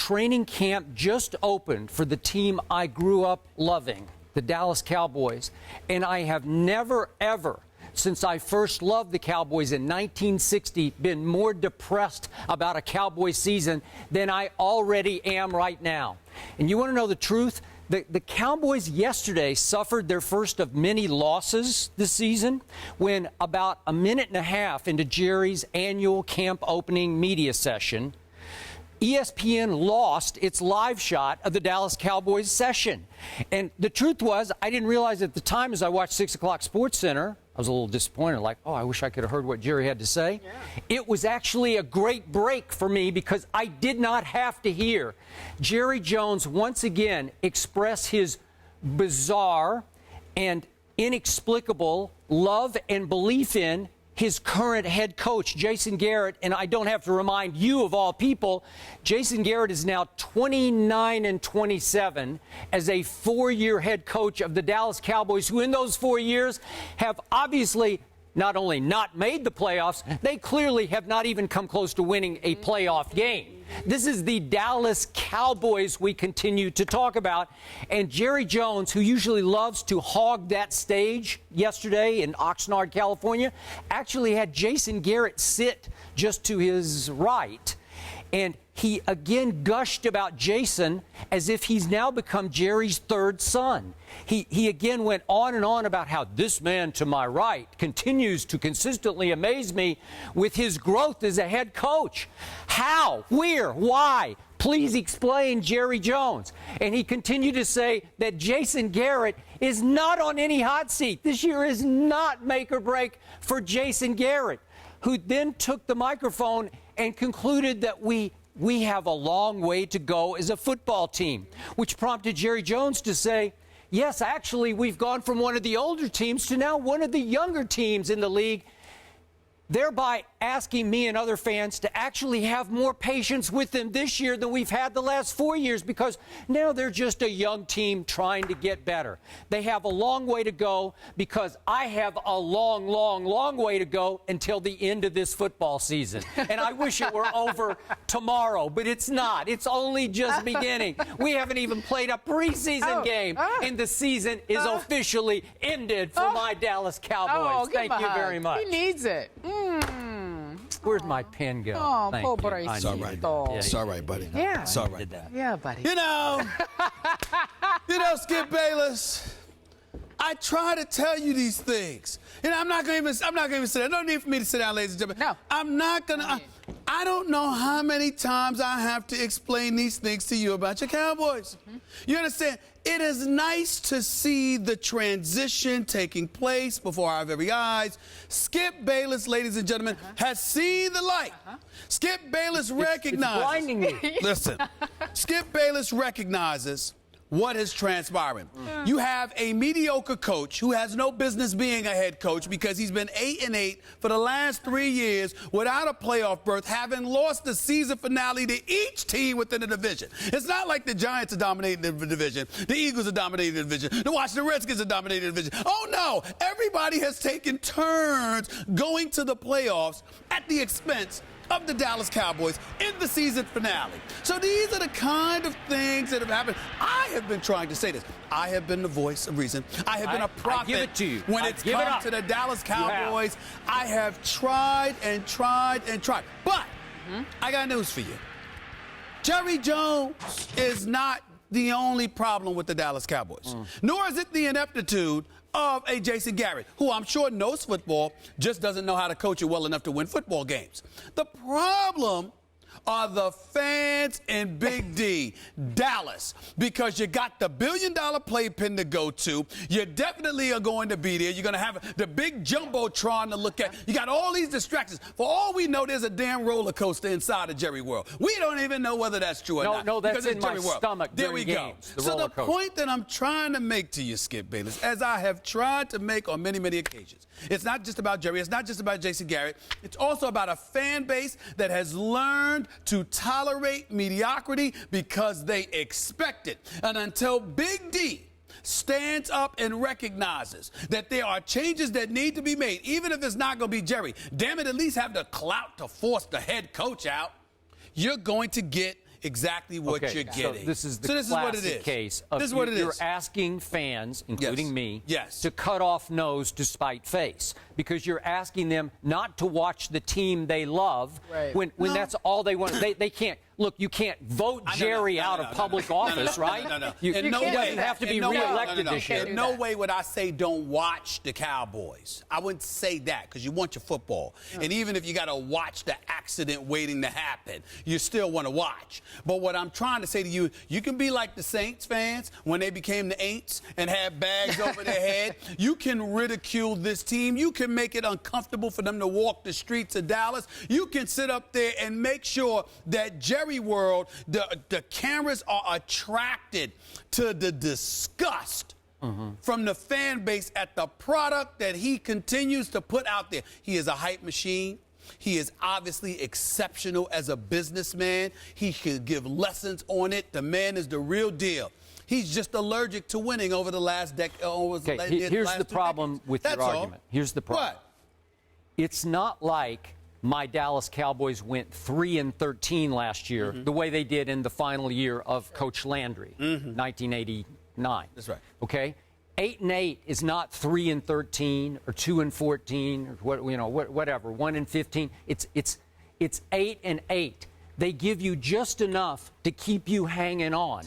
training camp just opened for the team I grew up loving, the Dallas Cowboys, and I have never, ever, since I first loved the Cowboys in 1960, been more depressed about a Cowboys season than I already am right now. And you want to know the truth? The Cowboys yesterday suffered their first of many losses this season when about a minute and a half into Jerry's annual camp opening media session, ESPN lost its live shot of the Dallas Cowboys session. And the truth was, I didn't realize at the time as I watched 6 o'clock Sports Center, I was a little disappointed, like, oh, I wish I could have heard what Jerry had to say. Yeah. It was actually a great break for me because I did not have to hear Jerry Jones once again express his bizarre and inexplicable love and belief in his current head coach, Jason Garrett. And I don't have to remind you, of all people, Jason Garrett is now 29-27 as a 4-year head coach of the Dallas Cowboys, who in those 4 years have obviously not only not made the playoffs, they clearly have not even come close to winning a playoff game. This is the Dallas Cowboys we continue to talk about. And Jerry Jones, who usually loves to hog that stage yesterday in Oxnard, California, actually had Jason Garrett sit just to his right. And he again gushed about Jason as if he's now become Jerry's third son. He again went on and on about how this man to my right continues to consistently amaze me with his growth as a head coach. How? Where? Why? Please explain, Jerry Jones. And he continued to say that Jason Garrett is not on any hot seat. This year is not make or break for Jason Garrett, who then took the microphone and concluded that we have a long way to go as a football team, which prompted Jerry Jones to say, yes, actually, we've gone from one of the older teams to now one of the younger teams in the league, thereby asking me and other fans to actually have more patience with them this year than we've had the last 4 years, because now they're just a young team trying to get better. They have a long way to go because I have a long, long, long way to go until the end of this football season. And I wish it were over tomorrow, but it's not. It's only just beginning. We haven't even played a preseason game, and the season is officially ended for my Dallas Cowboys. Thank you very much. He needs it. Where's my pen go? Oh, Thank poor you. Bryce. It's all right. It's all right, buddy. Yeah. It's all right. Yeah, buddy. You know, Skip Bayless, I try to tell you these things. And I'm not going to even sit down. No need for me to sit down, ladies and gentlemen. No. I'm not going to. I don't know how many times I have to explain these things to you about your Cowboys. You understand? It is nice to see the transition taking place before our very eyes. Skip Bayless, ladies and gentlemen, has seen the light. Skip Bayless recognizes. It's blinding me. Listen, Skip Bayless recognizes what is transpiring. You have a mediocre coach who has no business being a head coach because he's been 8-8 for the last 3 years without a playoff berth, having lost the season finale to each team within the division. It's not like the Giants are dominating the division, the Eagles are dominating the division, the Washington Redskins are dominating the division. Oh no, everybody has taken turns going to the playoffs at the expense of the Dallas Cowboys in the season finale. So these are the kind of things that have happened. I have been trying to say this. I have been the voice of reason. I have been a prophet give it to you. when it's come to the Dallas Cowboys. I have tried and tried and tried. But I got news for you. Jerry Jones is not the only problem with the Dallas Cowboys, nor is it the ineptitude of a Jason Garrett, who I'm sure knows football, just doesn't know how to coach it well enough to win football games. The problem are the fans in Big D, Dallas, because you got the billion-dollar playpen to go to. You definitely are going to be there. You're going to have the big jumbotron to look at. You got all these distractions. For all we know, there's a damn roller coaster inside of Jerry World. We don't even know whether that's true or not. No, that's because in my stomach. There we go. So the point that I'm trying to make to you, Skip Bayless, as I have tried to make on many, many occasions, it's not just about Jerry. It's not just about Jason Garrett. It's also about a fan base that has learned to tolerate mediocrity because they expect it. And until Big D stands up and recognizes that there are changes that need to be made, even if it's not going to be Jerry, damn it, at least have the clout to force the head coach out, you're going to get exactly what you're getting. So this is the this is what it classic is. case of this is what it you're is. asking fans, including me, Yes. to cut off nose to spite face, because you're asking them not to watch the team they love when that's all they want. They can't. Look, you can't vote Jerry out of public office, right? No. He doesn't have to be reelected this year. In no way would I say don't watch the Cowboys. I wouldn't say that, because you want your football. And even if you got to watch the accident waiting to happen, you still want to watch. But what I'm trying to say to you, you can be like the Saints fans when they became the Aints and had bags over their head. You can ridicule this team. You can make it uncomfortable for them to walk the streets of Dallas. You can sit up there and make sure that Jerry World, the cameras are attracted to the disgust from the fan base at the product that he continues to put out there. He is a hype machine. He is obviously exceptional as a businessman. He could give lessons on it. The man is the real deal. He's just allergic to winning over the last decade. Here's the problem with your argument. Here's the problem. What? It's not like my Dallas Cowboys went 3-13 last year, the way they did in the final year of Coach Landry, 1989. That's right. Okay, 8-8 is not 3-13 or 2-14 or whatever, 1-15. It's 8-8. They give you just enough to keep you hanging on.